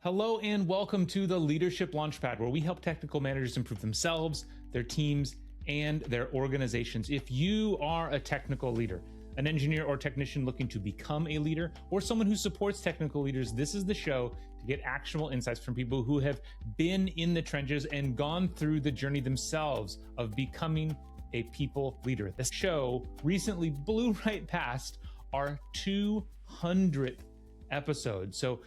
Hello and welcome to the Leadership Launchpad, where we help technical managers improve themselves, their teams, and their organizations. If you are a technical leader, an engineer or technician looking to become a leader, or someone who supports technical leaders, this is the show to get actionable insights from people who have been in the trenches and gone through the journey themselves of becoming a people leader. This show recently blew right past our 200th episode. So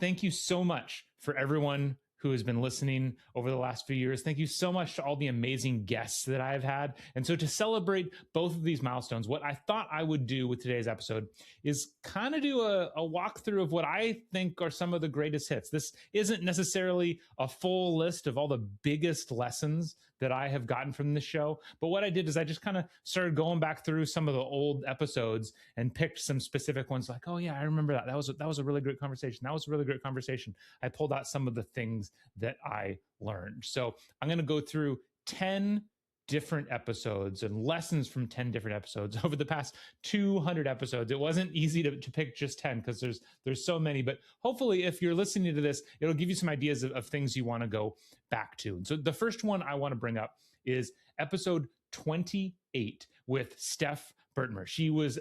thank you so much for everyone who has been listening over the last few years. Thank you so much to all the amazing guests that I've had. And so to celebrate both of these milestones, what I thought I would do with today's episode is kind of do a walkthrough of what I think are some of the greatest hits. This isn't necessarily a full list of all the biggest lessons that I have gotten from this show. But what I did is I just kind of started going back through some of the old episodes and picked some specific ones like, oh yeah, I remember that. That was a really great conversation. That was a really great conversation. I pulled out some of the things that I learned. So I'm going to go through 10 different episodes and lessons from 10 different episodes over the past 200 episodes. It wasn't easy to pick just 10 because there's so many, but hopefully if you're listening to this, it'll give you some ideas of things you want to go back to. And so the first one I want to bring up is episode 28 with Steph Bertmer. She is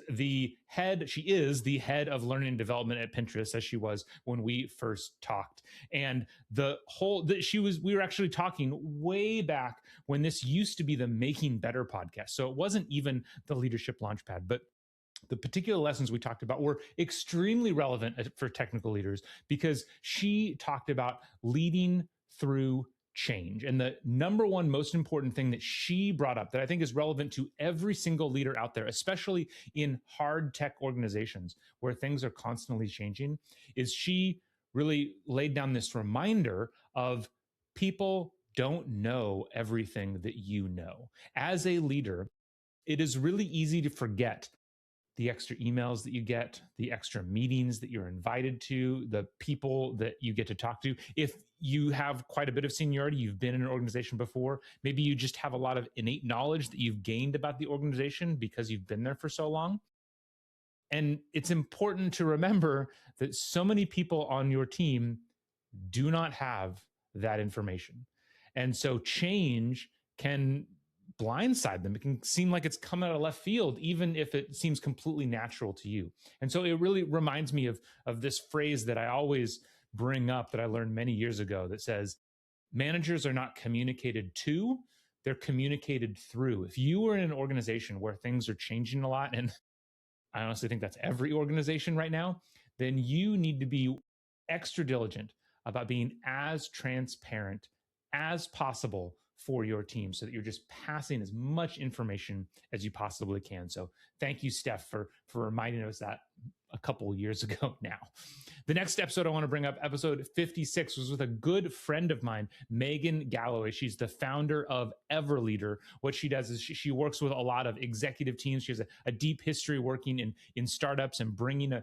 the head of learning and development at Pinterest, as she was when we first talked. And we were actually talking way back when this used to be the Making Better podcast. So it wasn't even the Leadership Launchpad, but the particular lessons we talked about were extremely relevant for technical leaders because she talked about leading through change. And the number one most important thing that she brought up that I think is relevant to every single leader out there, especially in hard tech organizations where things are constantly changing, is she really laid down this reminder of people don't know everything that you know. As a leader, it is really easy to forget the extra emails that you get, the extra meetings that you're invited to, the people that you get to talk to. If you have quite a bit of seniority, you've been in an organization before, maybe you just have a lot of innate knowledge that you've gained about the organization because you've been there for so long. And it's important to remember that so many people on your team do not have that information. And so change can blindside them. It can seem like it's come out of left field, even if it seems completely natural to you. And so it really reminds me of this phrase that I always bring up that I learned many years ago that says, managers are not communicated to, they're communicated through. If you are in an organization where things are changing a lot, and I honestly think that's every organization right now, then you need to be extra diligent about being as transparent as possible for your team so that you're just passing as much information as you possibly can. So thank you, Steph, for reminding us that a couple years ago now. The next episode I want to bring up, episode 56, was with a good friend of mine, Megan Galloway. She's the founder of Everleader. What she does is she works with a lot of executive teams. She has a deep history working in startups and bringing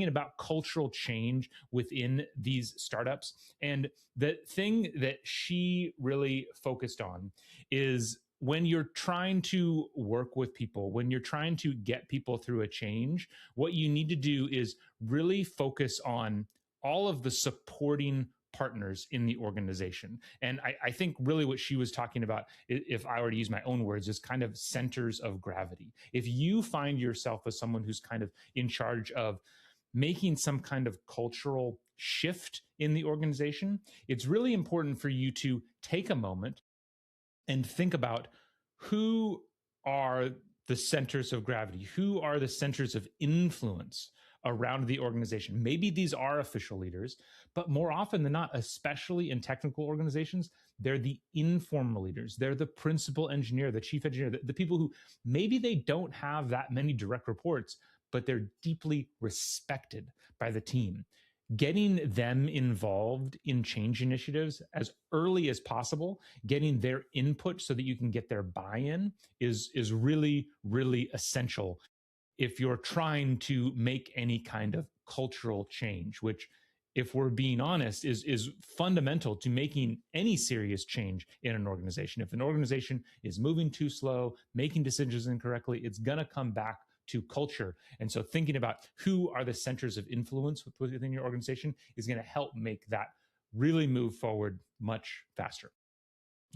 about cultural change within these startups. And the thing that she really focused on is when you're trying to work with people, when you're trying to get people through a change, what you need to do is really focus on all of the supporting partners in the organization. And I think really what she was talking about, if I were to use my own words, is kind of centers of gravity. If you find yourself as someone who's kind of in charge of making some kind of cultural shift in the organization, it's really important for you to take a moment and think about who are the centers of gravity, who are the centers of influence around the organization. Maybe these are official leaders, but more often than not, especially in technical organizations, they're the informal leaders. They're the principal engineer, the chief engineer, the people who maybe they don't have that many direct reports, but they're deeply respected by the team. Getting them involved in change initiatives as early as possible, getting their input so that you can get their buy-in is really, really essential if you're trying to make any kind of cultural change, which, if we're being honest, is fundamental to making any serious change in an organization. If an organization is moving too slow, making decisions incorrectly, it's going to come back to culture. And so thinking about who are the centers of influence within your organization is going to help make that really move forward much faster.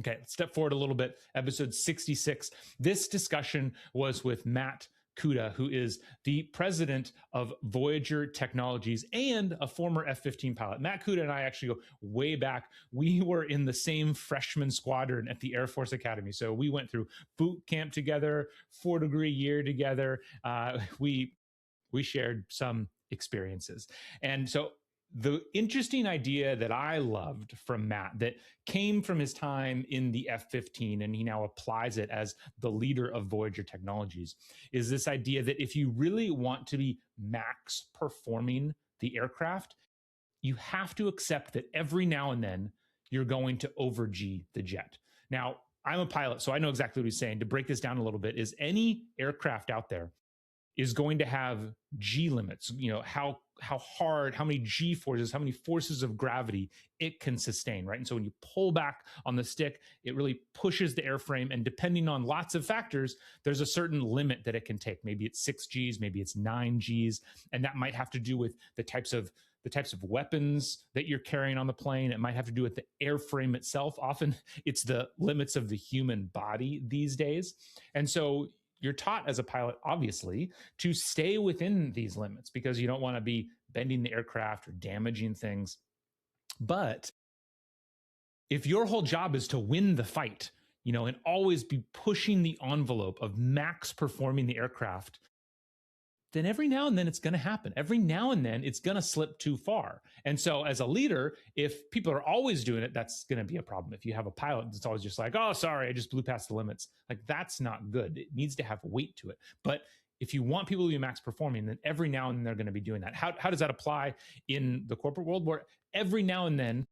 Okay, let's step forward a little bit. Episode 66. This discussion was with Matt Kuda, who is the president of Voyager Technologies and a former F-15 pilot. Matt Kuda and I actually go way back. We were in the same freshman squadron at the Air Force Academy. So we went through boot camp together, 4-degree year together. We shared some experiences. And so the interesting idea that I loved from Matt that came from his time in the F-15, and he now applies it as the leader of Voyager Technologies, is this idea that if you really want to be max performing the aircraft, you have to accept that every now and then you're going to over G the jet. Now, I'm a pilot, so I know exactly what he's saying. To break this down a little bit, is any aircraft out there is going to have G limits, how hard, how many G forces, how many forces of gravity it can sustain, right? And so when you pull back on the stick, it really pushes the airframe, and depending on lots of factors, there's a certain limit that it can take. Maybe it's 6 Gs, maybe it's 9 Gs, and that might have to do with the types of weapons that you're carrying on the plane. It might have to do with the airframe itself. Often it's the limits of the human body these days. And so you're taught as a pilot, obviously, to stay within these limits because you don't want to be bending the aircraft or damaging things. But if your whole job is to win the fight, and always be pushing the envelope of max performing the aircraft, then every now and then it's going to happen. Every now and then it's going to slip too far. And so as a leader, if people are always doing it, that's going to be a problem. If you have a pilot that's always just like, oh, sorry, I just blew past the limits. Like, that's not good. It needs to have weight to it. But if you want people to be max performing, then every now and then they're going to be doing that. How does that apply in the corporate world, where every now and then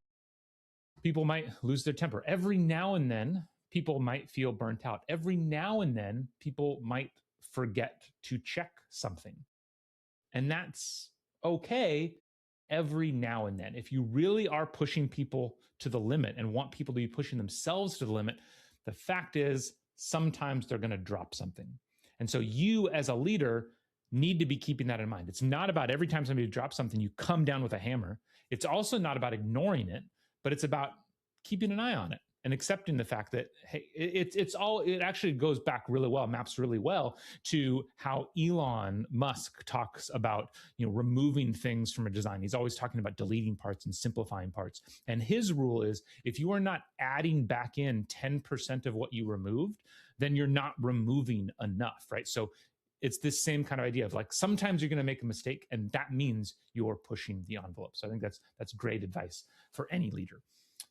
people might lose their temper? Every now and then people might feel burnt out. Every now and then people might forget to check something. And that's okay every now and then. If you really are pushing people to the limit and want people to be pushing themselves to the limit, the fact is sometimes they're going to drop something. And so you as a leader need to be keeping that in mind. It's not about every time somebody drops something, you come down with a hammer. It's also not about ignoring it, but it's about keeping an eye on it and accepting the fact that, hey, it actually goes back really well, maps really well to how Elon Musk talks about, removing things from a design. He's always talking about deleting parts and simplifying parts. And his rule is, if you are not adding back in 10% of what you removed, then you're not removing enough, right? So it's this same kind of idea of like, sometimes you're going to make a mistake, and that means you're pushing the envelope. So I think that's great advice for any leader.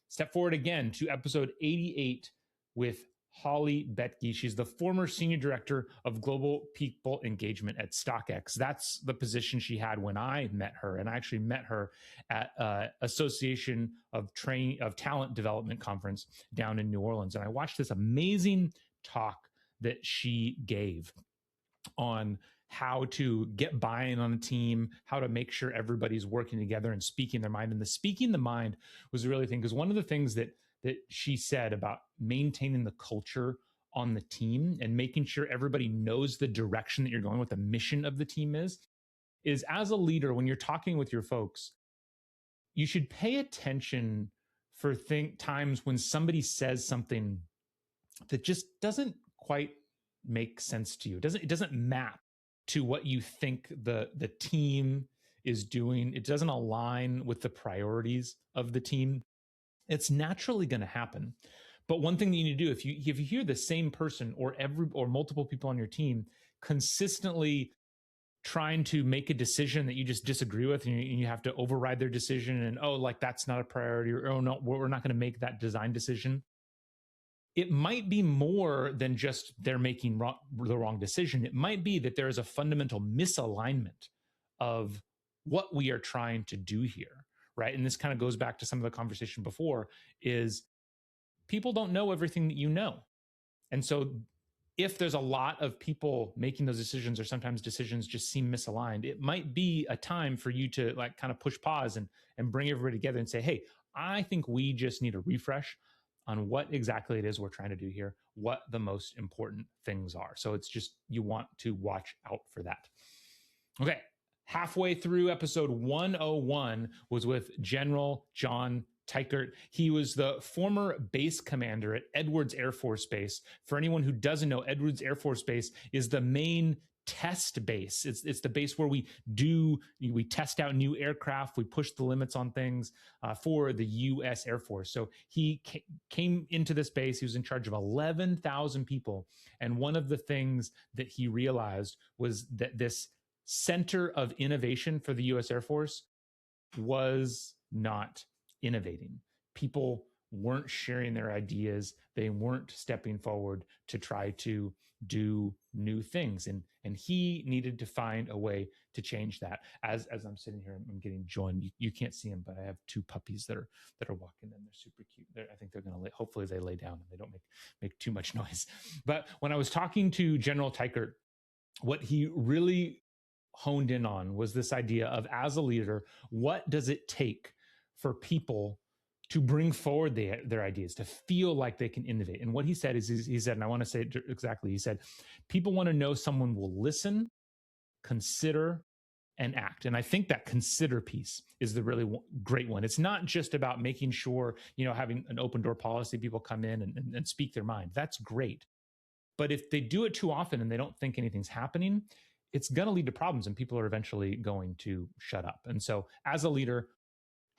Step forward again to episode 88 with Holly Betke. She's the former senior director of global people engagement at StockX. That's the position she had when I met her. And I actually met her at Association of Talent Development Conference down in New Orleans. And I watched this amazing talk that she gave on how to get buy-in on a team, how to make sure everybody's working together and speaking their mind. And the speaking the mind was the really thing, because one of the things that she said about maintaining the culture on the team and making sure everybody knows the direction that you're going, what the mission of the team is as a leader, when you're talking with your folks, you should pay attention for times when somebody says something that just doesn't quite make sense to you. It doesn't map to what you think the team is doing. It doesn't align with the priorities of the team. It's naturally going to happen. But one thing that you need to do, if you hear the same person or multiple people on your team consistently trying to make a decision that you just disagree with, and you have to override their decision, and that's not a priority, or oh no, we're not going to make that design decision. It might be more than just they're making the wrong decision. It might be that there is a fundamental misalignment of what we are trying to do here, right? And this kind of goes back to some of the conversation before, is people don't know everything that you know. And so if there's a lot of people making those decisions, or sometimes decisions just seem misaligned, it might be a time for you to kind of push pause and bring everybody together and say, hey, I think we just need a refresh on what exactly it is we're trying to do here, what the most important things are. So it's just, you want to watch out for that. Okay. Halfway through episode 101 was with General John Teichert. He was the former base commander at Edwards Air Force Base. For anyone who doesn't know, Edwards Air Force Base is the main test base. It's the base where we test out new aircraft, we push the limits on things for the U.S. Air Force. So he came into this base. He was in charge of 11,000 people. And one of the things that he realized was that this center of innovation for the U.S. Air Force was not innovating. People weren't sharing their ideas. They weren't stepping forward to try to do new things. And he needed to find a way to change that. As I'm sitting here, I'm getting joined. You can't see them, but I have two puppies that are walking, and they're super cute. I think they're going to hopefully they lay down and they don't make too much noise. But when I was talking to General Teichert, what he really honed in on was this idea of, as a leader, what does it take for people to bring forward their ideas, to feel like they can innovate? And what he said is, he said, and I want to say it exactly, he said, people want to know someone will listen, consider, and act. And I think that consider piece is the really great one. It's not just about making sure, having an open door policy, people come in and speak their mind. That's great. But if they do it too often and they don't think anything's happening, it's going to lead to problems, and people are eventually going to shut up. And so as a leader,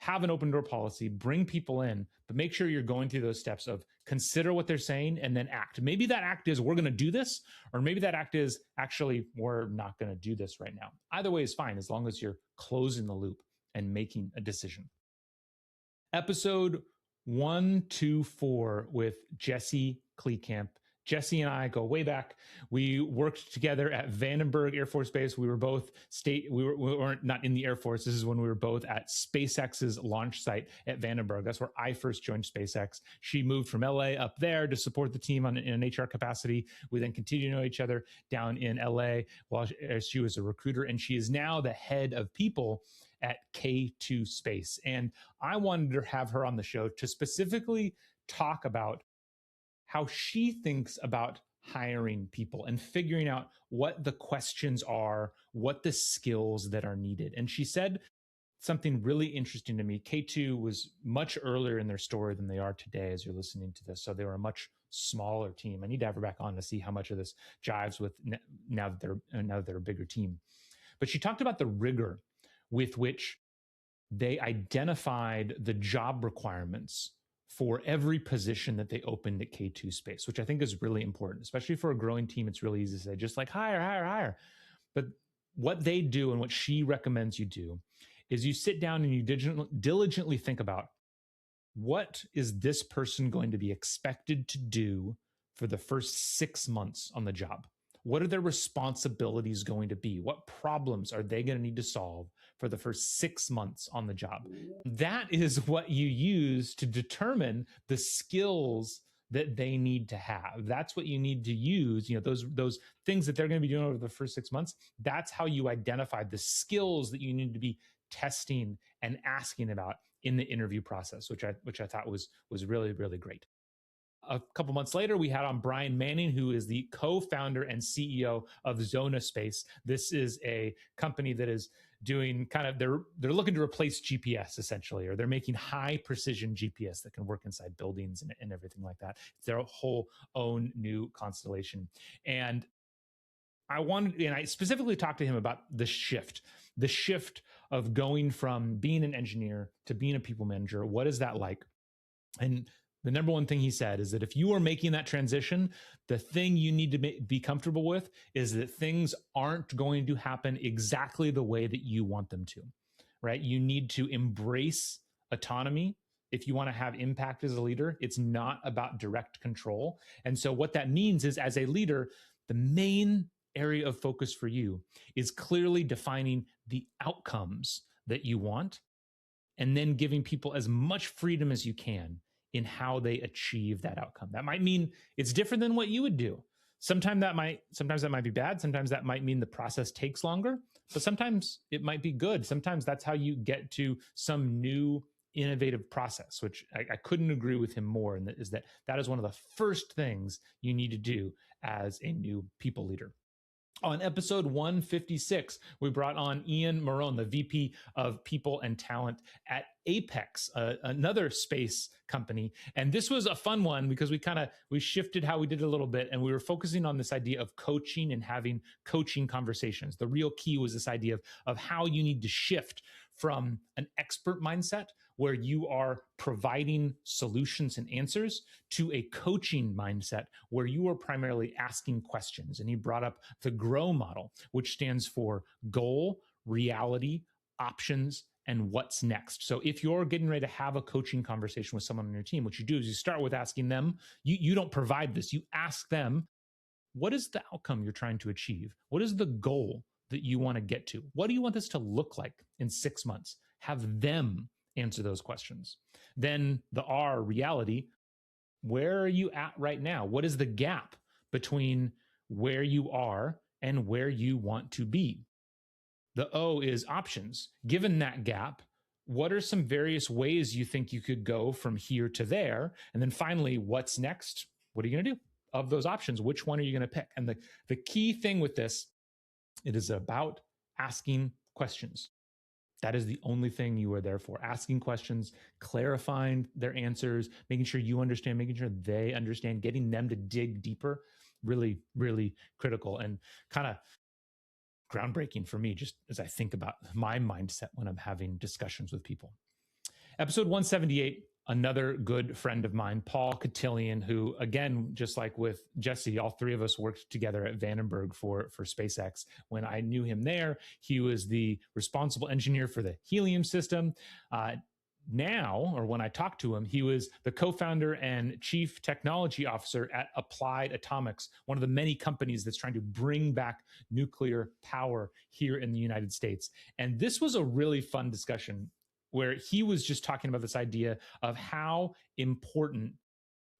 have an open door policy, bring people in, but make sure you're going through those steps of consider what they're saying and then act. Maybe that act is, we're going to do this, or maybe that act is, actually, we're not going to do this right now. Either way is fine, as long as you're closing the loop and making a decision. Episode 124 with Jesse Kleekamp. Jesse and I go way back. We worked together at Vandenberg Air Force Base. We were both we weren't not in the Air Force. This is when we were both at SpaceX's launch site at Vandenberg. That's where I first joined SpaceX. She moved from LA up there to support the team in an HR capacity. We then continued to know each other down in LA while she was a recruiter, and she is now the head of people at K2 Space. And I wanted to have her on the show to specifically talk about how she thinks about hiring people and figuring out what the questions are, what the skills that are needed. And she said something really interesting to me. K2 was much earlier in their story than they are today as you're listening to this. So they were a much smaller team. I need to have her back on to see how much of this jives with now that they're a bigger team. But she talked about the rigor with which they identified the job requirements for every position that they opened at K2 Space, which I think is really important, especially for a growing team. It's really easy to say, just like hire, hire, hire. But what they do and what she recommends you do is you sit down and you diligently think about, what is this person going to be expected to do for the first 6 months on the job? What are their responsibilities going to be? What problems are they going to need to solve for the first 6 months on the job? That is what you use to determine the skills that they need to have. That's what you need to use, those things that they're going to be doing over the first 6 months. That's how you identify the skills that you need to be testing and asking about in the interview process, which I thought was really, really great. A couple months later, we had on Brian Manning, who is the co-founder and CEO of Zona Space. This is a company that is doing they're looking to replace GPS essentially, or they're making high precision GPS that can work inside buildings and everything like that. It's their whole own new constellation. And I specifically talked to him about the shift of going from being an engineer to being a people manager. What is that like? And the number one thing he said is that if you are making that transition, the thing you need to be comfortable with is that things aren't going to happen exactly the way that you want them to, right? You need to embrace autonomy. If you want to have impact as a leader, it's not about direct control. And so what that means is, as a leader, the main area of focus for you is clearly defining the outcomes that you want, and then giving people as much freedom as you can in how they achieve that outcome. That might mean it's different than what you would do. Sometimes that might be bad. Sometimes that might mean the process takes longer, but sometimes it might be good. Sometimes that's how you get to some new innovative process, which I couldn't agree with him more. And that is one of the first things you need to do as a new people leader. On episode 156, we brought on Ian Marrone, the VP of People and Talent at Apex, another space company. And this was a fun one because we shifted how we did it a little bit, and we were focusing on this idea of coaching and having coaching conversations. The real key was this idea of how you need to shift from an expert mindset where you are providing solutions and answers to a coaching mindset where you are primarily asking questions. And he brought up the GROW model, which stands for goal, reality, options, and what's next. So if you're getting ready to have a coaching conversation with someone on your team, what you do is you start with asking them, you don't provide this, you ask them, what is the outcome you're trying to achieve? What is the goal that you want to get to? What do you want this to look like in 6 months? Have them answer those questions. Then the R, reality, where are you at right now? What is the gap between where you are and where you want to be? The O is options. Given that gap, what are some various ways you think you could go from here to there? And then finally, what's next? What are you going to do? Of those options, which one are you going to pick? And the key thing with this, it is about asking questions. That is the only thing you are there for. Asking questions, clarifying their answers, making sure you understand, making sure they understand, getting them to dig deeper, really, really critical and kind of groundbreaking for me, just as I think about my mindset when I'm having discussions with people. Episode 178, another good friend of mine, Paul Cotillion, who, again, just like with Jesse, all three of us worked together at Vandenberg for SpaceX. When I knew him there, he was the responsible engineer for the helium system. When I talked to him, he was the co-founder and chief technology officer at Applied Atomics, one of the many companies that's trying to bring back nuclear power here in the United States. And this was a really fun discussion where he was just talking about this idea of how important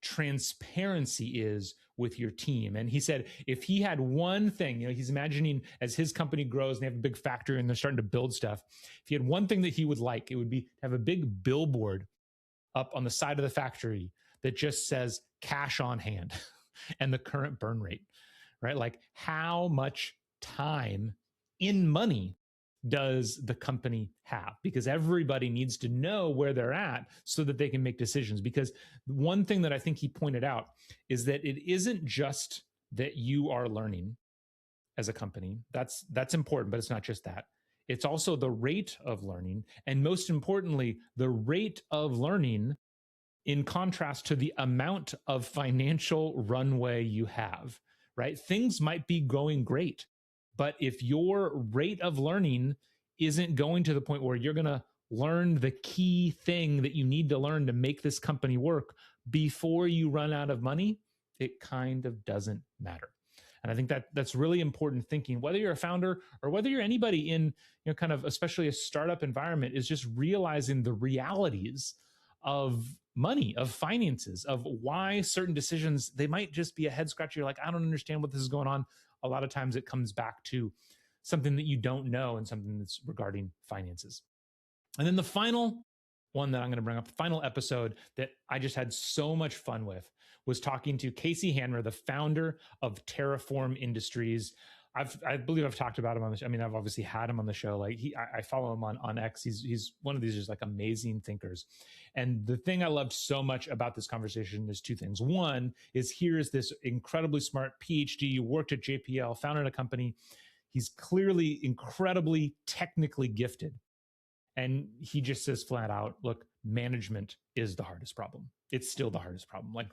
transparency is with your team. And he said, if he had one thing, he's imagining as his company grows and they have a big factory and they're starting to build stuff. If he had one thing that he would like, it would be to have a big billboard up on the side of the factory that just says cash on hand and the current burn rate, right? Like how much time in money does the company have? Because everybody needs to know where they're at so that they can make decisions. Because one thing that I think he pointed out is that it isn't just that you are learning as a company. That's important, but it's not just that. It's also the rate of learning. And most importantly, the rate of learning in contrast to the amount of financial runway you have, right? Things might be going great, but if your rate of learning isn't going to the point where you're going to learn the key thing that you need to learn to make this company work before you run out of money, it kind of doesn't matter. And I think that's really important thinking, whether you're a founder or whether you're anybody in, kind of especially a startup environment, is just realizing the realities of money, of finances, of why certain decisions, they might just be a head scratcher. You're like, I don't understand what this is going on. A lot of times it comes back to something that you don't know and something that's regarding finances. And then the final one that I'm going to bring up, the final episode that I just had so much fun with, was talking to Casey Hanrahan, the founder of Terraform Industries. I believe I've talked about him on the show. I mean, I've obviously had him on the show. Like I follow him on X. He's one of these just like amazing thinkers. And the thing I loved so much about this conversation is two things. One is here's this incredibly smart PhD, worked at JPL, founded a company. He's clearly incredibly technically gifted. And he just says flat out, look, management is the hardest problem. It's still the hardest problem. Like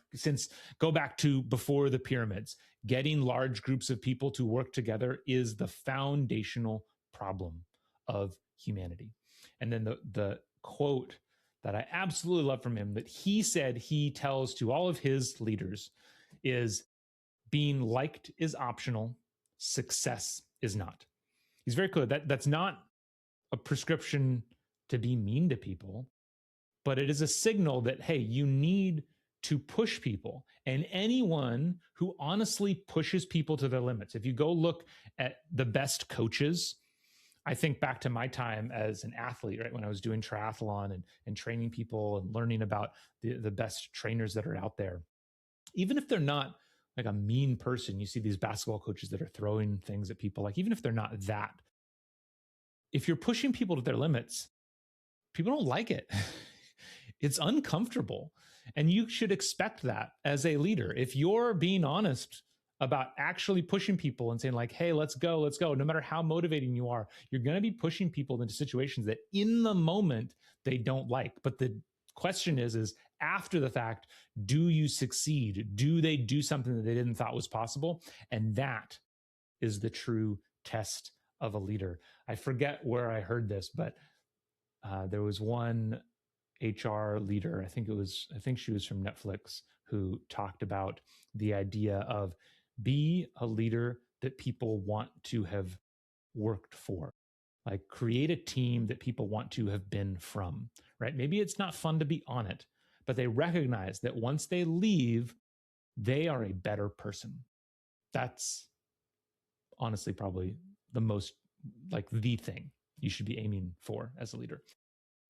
go back to before the pyramids, getting large groups of people to work together is the foundational problem of humanity. And then the quote that I absolutely love from him that he said he tells to all of his leaders is, being liked is optional, success is not. He's very clear that that's not a prescription to be mean to people, but it is a signal that, hey, you need to push people. And anyone who honestly pushes people to their limits, if you go look at the best coaches, I think back to my time as an athlete, right? When I was doing triathlon and training people and learning about the best trainers that are out there. Even if they're not like a mean person, you see these basketball coaches that are throwing things at people, like even if they're not that, if you're pushing people to their limits, people don't like it. It's uncomfortable. And you should expect that as a leader. If you're being honest about actually pushing people and saying like, hey, let's go, no matter how motivating you are, you're going to be pushing people into situations that in the moment they don't like. But the question is after the fact, do you succeed? Do they do something that they didn't thought was possible? And that is the true test of a leader. I forget where I heard this, but there was one HR leader, I think she was from Netflix, who talked about the idea of be a leader that people want to have worked for. Like create a team that people want to have been from, right? Maybe it's not fun to be on it, but they recognize that once they leave, they are a better person. That's honestly probably the most, like the thing you should be aiming for as a leader.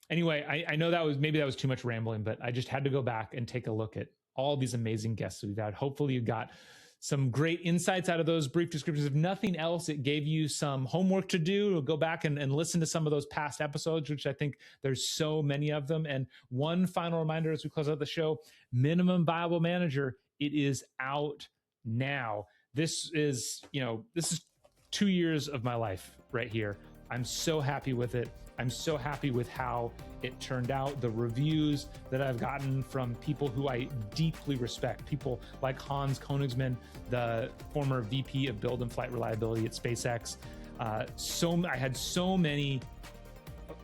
Anyway, I know that was too much rambling, but I just had to go back and take a look at all these amazing guests that we've had. Hopefully you got some great insights out of those brief descriptions. If nothing else, it gave you some homework to do. We'll go back and listen to some of those past episodes, which I think there's so many of them. And one final reminder as we close out the show, Minimum Viable Manager, it is out now. This is 2 years of my life right here. I'm so happy with it. I'm so happy with how it turned out. The reviews that I've gotten from people who I deeply respect, people like Hans Koenigsmann, the former VP of Build and Flight Reliability at SpaceX. I had so many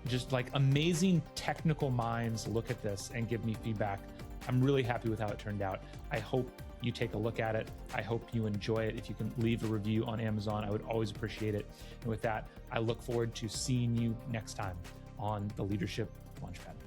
just like amazing technical minds look at this and give me feedback. I'm really happy with how it turned out. I hope you take a look at it. I hope you enjoy it. If you can leave a review on Amazon, I would always appreciate it. And with that, I look forward to seeing you next time on the Leadership Launchpad.